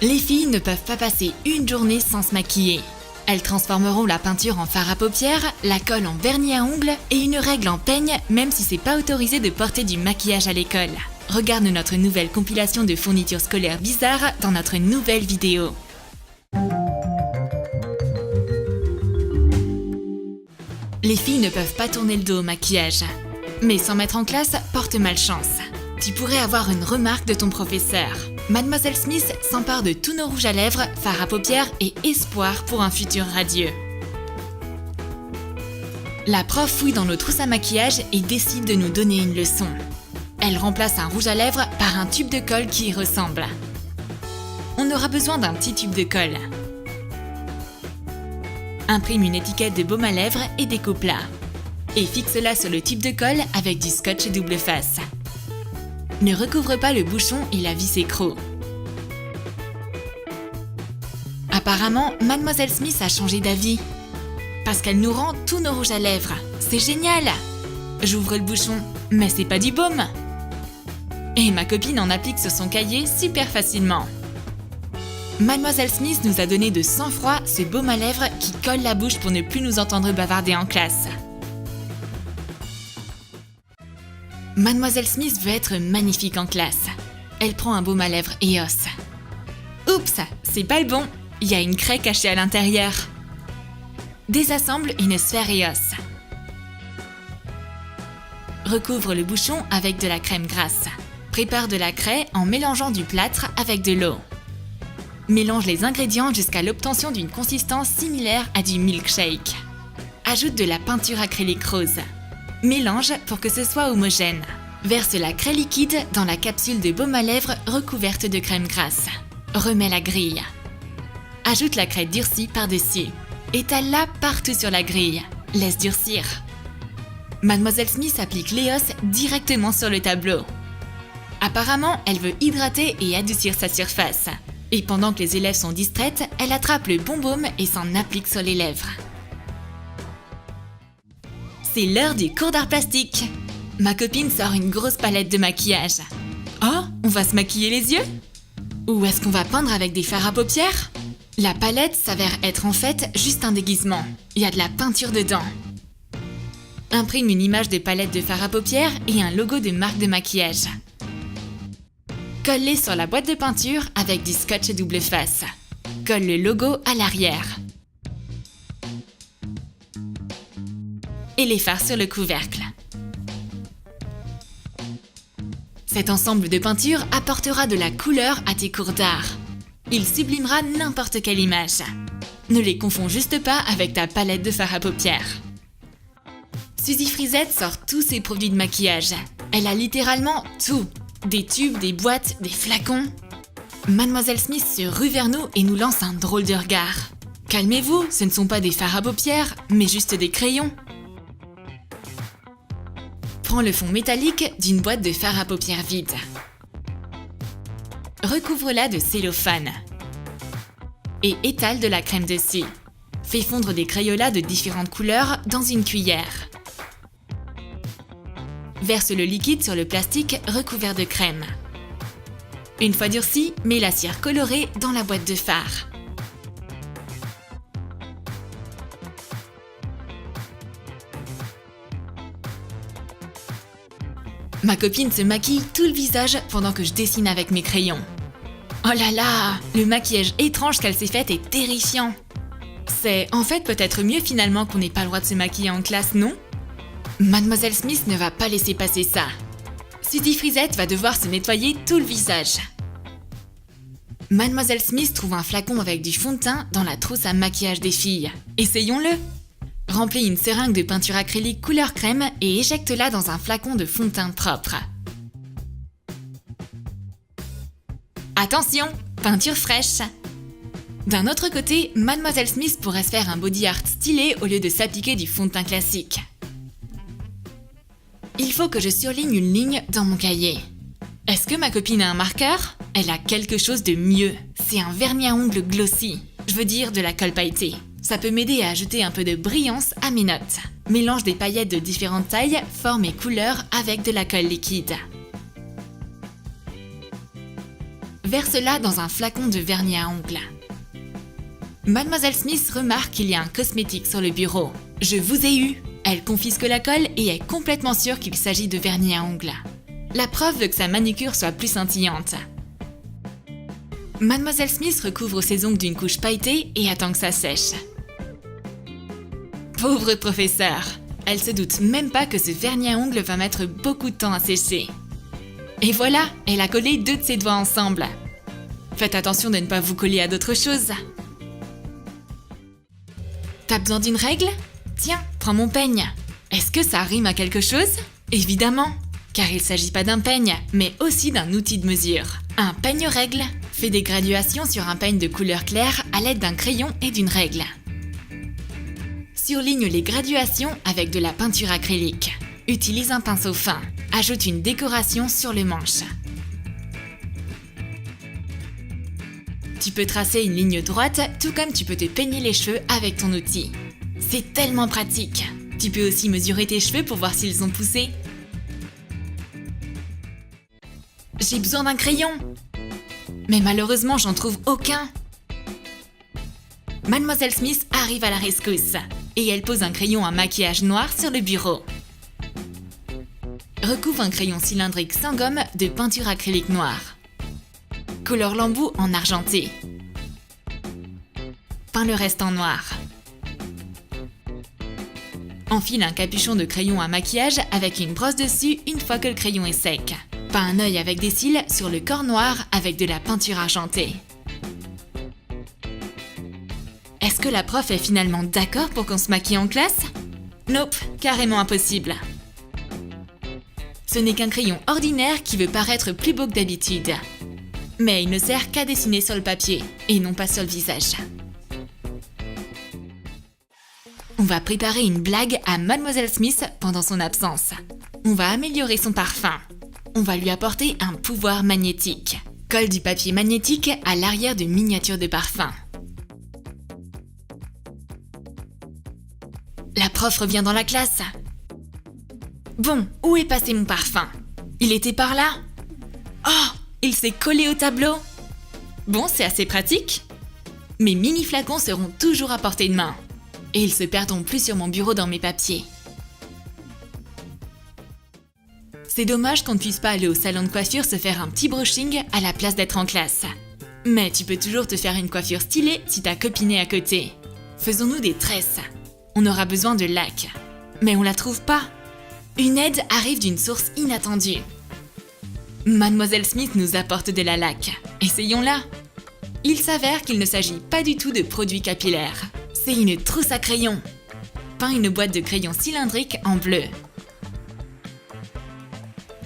Les filles ne peuvent pas passer une journée sans se maquiller. Elles transformeront la peinture en fard à paupières, la colle en vernis à ongles et une règle en peigne, même si c'est pas autorisé de porter du maquillage à l'école. Regarde notre nouvelle compilation de fournitures scolaires bizarres dans notre nouvelle vidéo. Les filles ne peuvent pas tourner le dos au maquillage. Mais sans mettre en classe porte malchance. Tu pourrais avoir une remarque de ton professeur. Mademoiselle Smith s'empare de tous nos rouges à lèvres, fards à paupières et espoir pour un futur radieux. La prof fouille dans nos trousses à maquillage et décide de nous donner une leçon. Elle remplace un rouge à lèvres par un tube de colle qui y ressemble. On aura besoin d'un petit tube de colle. Imprime une étiquette de baume à lèvres et découpe-la. Et fixe-la sur le tube de colle avec du scotch double face. Ne recouvre pas le bouchon et la vis écrou. Apparemment, Mademoiselle Smith a changé d'avis. Parce qu'elle nous rend tous nos rouges à lèvres. C'est génial! J'ouvre le bouchon, mais c'est pas du baume. Et ma copine en applique sur son cahier super facilement. Mademoiselle Smith nous a donné de sang-froid ce baume à lèvres qui colle la bouche pour ne plus nous entendre bavarder en classe. Mademoiselle Smith veut être magnifique en classe. Elle prend un baume à lèvres EOS. Oups, c'est pas le bon. Il y a une craie cachée à l'intérieur. Désassemble une sphère EOS. Recouvre le bouchon avec de la crème grasse. Prépare de la craie en mélangeant du plâtre avec de l'eau. Mélange les ingrédients jusqu'à l'obtention d'une consistance similaire à du milkshake. Ajoute de la peinture acrylique rose. Mélange pour que ce soit homogène. Verse la craie liquide dans la capsule de baume à lèvres recouverte de crème grasse. Remets la grille. Ajoute la craie durcie par-dessus. Étale-la partout sur la grille. Laisse durcir. Mademoiselle Smith applique l'EOS directement sur le tableau. Apparemment, elle veut hydrater et adoucir sa surface. Et pendant que les élèves sont distraites, elle attrape le bon baume et s'en applique sur les lèvres. C'est l'heure du cours d'art plastique. Ma copine sort une grosse palette de maquillage. Oh, on va se maquiller les yeux? Ou est-ce qu'on va peindre avec des fards à paupières? La palette s'avère être en fait juste un déguisement. Il y a de la peinture dedans. Imprime une image de palette de fards à paupières et un logo de marque de maquillage. Colle-les sur la boîte de peinture avec du scotch double face. Colle le logo à l'arrière. Et les fards sur le couvercle. Cet ensemble de peintures apportera de la couleur à tes cours d'art. Il sublimera n'importe quelle image. Ne les confonds juste pas avec ta palette de fards à paupières. Suzy Frisette sort tous ses produits de maquillage. Elle a littéralement tout. Des tubes, des boîtes, des flacons. Mademoiselle Smith se rue vers nous et nous lance un drôle de regard. Calmez-vous, ce ne sont pas des fards à paupières, mais juste des crayons. Prends le fond métallique d'une boîte de fards à paupières vide. Recouvre-la de cellophane. Et étale de la crème dessus. Fais fondre des crayolas de différentes couleurs dans une cuillère. Verse le liquide sur le plastique recouvert de crème. Une fois durci, mets la cire colorée dans la boîte de fard. Ma copine se maquille tout le visage pendant que je dessine avec mes crayons. Oh là là, le maquillage étrange qu'elle s'est fait est terrifiant. C'est en fait peut-être mieux finalement qu'on n'ait pas le droit de se maquiller en classe, non? Mademoiselle Smith ne va pas laisser passer ça. Suzy Frisette va devoir se nettoyer tout le visage. Mademoiselle Smith trouve un flacon avec du fond de teint dans la trousse à maquillage des filles. Essayons-le! Remplis une seringue de peinture acrylique couleur crème et éjecte-la dans un flacon de fond de teint propre. Attention, peinture fraîche! D'un autre côté, Mademoiselle Smith pourrait se faire un body art stylé au lieu de s'appliquer du fond de teint classique. Il faut que je surligne une ligne dans mon cahier. Est-ce que ma copine a un marqueur? Elle a quelque chose de mieux. C'est un vernis à ongles glossy. Je veux dire de la colle pailletée. Ça peut m'aider à ajouter un peu de brillance à mes notes. Mélange des paillettes de différentes tailles, formes et couleurs avec de la colle liquide. Verse-la dans un flacon de vernis à ongles. Mademoiselle Smith remarque qu'il y a un cosmétique sur le bureau. « Je vous ai eu !» Elle confisque la colle et est complètement sûre qu'il s'agit de vernis à ongles. La prof veut que sa manucure soit plus scintillante. Mademoiselle Smith recouvre ses ongles d'une couche pailletée et attend que ça sèche. Pauvre professeur! Elle se doute même pas que ce vernis à ongles va mettre beaucoup de temps à sécher. Et voilà, elle a collé 2 de ses doigts ensemble. Faites attention de ne pas vous coller à d'autres choses. T'as besoin d'une règle? Tiens, prends mon peigne. Est-ce que ça rime à quelque chose? Évidemment, car il ne s'agit pas d'un peigne, mais aussi d'un outil de mesure. Un peigne-règle fait des graduations sur un peigne de couleur claire à l'aide d'un crayon et d'une règle. Surligne les graduations avec de la peinture acrylique. Utilise un pinceau fin. Ajoute une décoration sur le manche. Tu peux tracer une ligne droite, tout comme tu peux te peigner les cheveux avec ton outil. C'est tellement pratique. Tu peux aussi mesurer tes cheveux pour voir s'ils ont poussé. J'ai besoin d'un crayon. Mais malheureusement, j'en trouve aucun. Mademoiselle Smith arrive à la rescousse et elle pose un crayon à maquillage noir sur le bureau. Recouvre un crayon cylindrique sans gomme de peinture acrylique noire. Colore l'embout en argenté. Peins le reste en noir. Enfile un capuchon de crayon à maquillage avec une brosse dessus une fois que le crayon est sec. Peins un œil avec des cils sur le corps noir avec de la peinture argentée. Est-ce que la prof est finalement d'accord pour qu'on se maquille en classe? Nope, carrément impossible. Ce n'est qu'un crayon ordinaire qui veut paraître plus beau que d'habitude. Mais il ne sert qu'à dessiner sur le papier et non pas sur le visage. On va préparer une blague à Mademoiselle Smith pendant son absence. On va améliorer son parfum. On va lui apporter un pouvoir magnétique. Colle du papier magnétique à l'arrière de miniatures de parfum. La prof revient dans la classe. Bon, où est passé mon parfum? Il était par là? Oh, il s'est collé au tableau. Bon, c'est assez pratique. Mes mini flacons seront toujours à portée de main. Et ils se perdront plus sur mon bureau dans mes papiers. C'est dommage qu'on ne puisse pas aller au salon de coiffure se faire un petit brushing à la place d'être en classe. Mais tu peux toujours te faire une coiffure stylée si ta copine est à côté. Faisons-nous des tresses. On aura besoin de laque. Mais on la trouve pas. Une aide arrive d'une source inattendue. Mademoiselle Smith nous apporte de la laque. Essayons-la. Il s'avère qu'il ne s'agit pas du tout de produits capillaires. C'est une trousse à crayons. Peins une boîte de crayons cylindriques en bleu.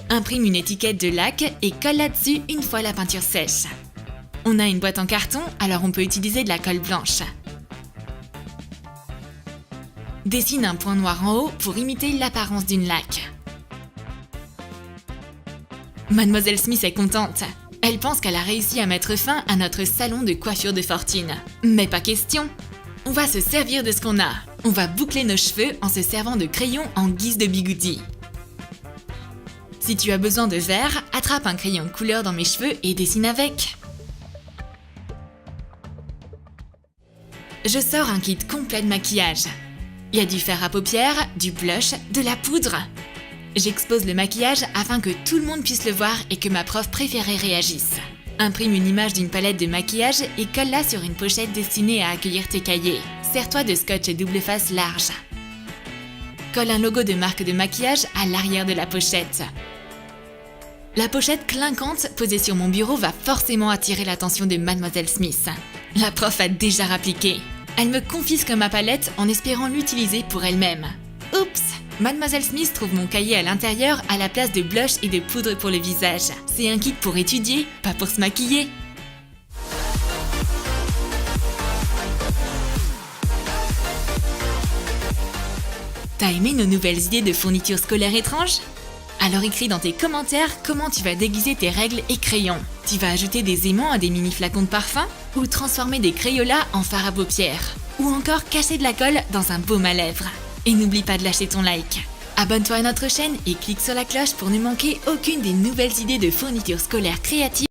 Imprime une étiquette de laque et colle là-dessus une fois la peinture sèche. On a une boîte en carton, alors on peut utiliser de la colle blanche. Dessine un point noir en haut pour imiter l'apparence d'une laque. Mademoiselle Smith est contente. Elle pense qu'elle a réussi à mettre fin à notre salon de coiffure de fortune. Mais pas question. On va se servir de ce qu'on a. On va boucler nos cheveux en se servant de crayons en guise de bigoudi. Si tu as besoin de vert, attrape un crayon de couleur dans mes cheveux et dessine avec. Je sors un kit complet de maquillage. Il y a du fard à paupières, du blush, de la poudre. J'expose le maquillage afin que tout le monde puisse le voir et que ma prof préférée réagisse. Imprime une image d'une palette de maquillage et colle-la sur une pochette destinée à accueillir tes cahiers. Sers-toi de scotch double face large. Colle un logo de marque de maquillage à l'arrière de la pochette. La pochette clinquante posée sur mon bureau va forcément attirer l'attention de Mademoiselle Smith. La prof a déjà rappliqué. Elle me confisque ma palette en espérant l'utiliser pour elle-même. Oups! Mademoiselle Smith trouve mon cahier à l'intérieur à la place de blush et de poudre pour le visage. C'est un kit pour étudier, pas pour se maquiller. T'as aimé nos nouvelles idées de fournitures scolaires étranges? Alors écris dans tes commentaires comment tu vas déguiser tes règles et crayons. Tu vas ajouter des aimants à des mini flacons de parfum ou transformer des crayolas en fard à paupières ou encore cacher de la colle dans un baume à lèvres. Et n'oublie pas de lâcher ton like. Abonne-toi à notre chaîne et clique sur la cloche pour ne manquer aucune des nouvelles idées de fournitures scolaires créatives